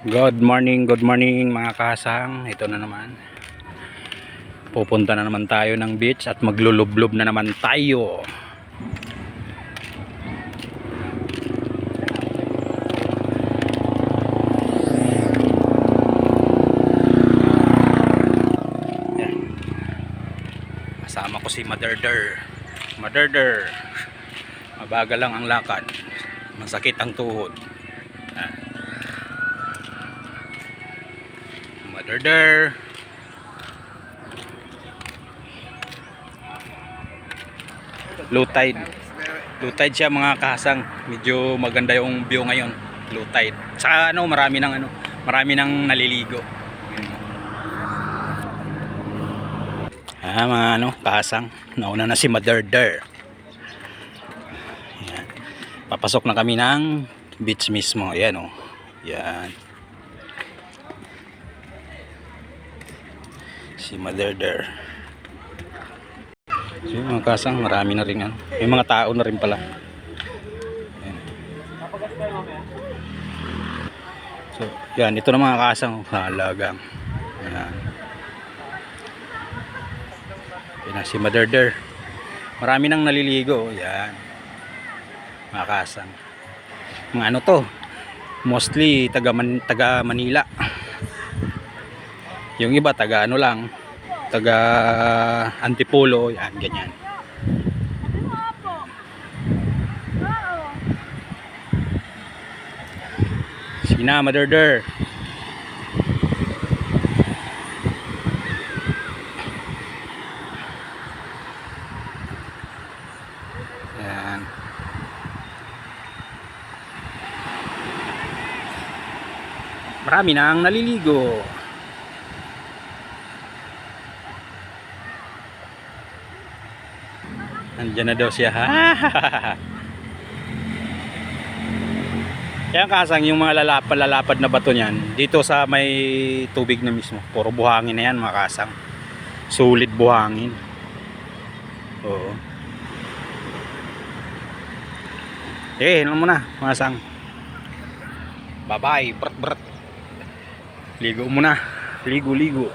Good morning mga kasang. Ito na naman. Pupunta na naman tayo ng beach at maglulublob na naman tayo. Yan. Kasama ko si Maderder. Mabagal lang ang lakad. Masakit ang tuhod. Yan. Maderder. Low tide siya mga kasang. Medyo maganda yung view ngayon. Low tide. Saka marami nang naliligo. Mga kasang. Nauna na si Maderder. Yan. Papasok na kami ng beach mismo. Ayan Yan. Si Maderder. So mga kasang, marami na rin may mga tao na rin pala. Ayan. So yan, ito na mga kasang halagang. Ayan. Ayan na si Maderder. Marami nang naliligo. Yan mga kasang. Mga to, mostly taga Manila. Yung iba taga lang, taga Antipolo, yan ganyan. Sina Maderder. Yan. Marami nang naliligo. Nandiyan na daw siya. Kaya kasang yung mga lalapad na bato niyan dito sa may tubig na mismo. Puro buhangin na yan mga kasang. Sulit buhangin. Oo. Ano muna mga kasang. Bye bye. Ligo muna. Ligo.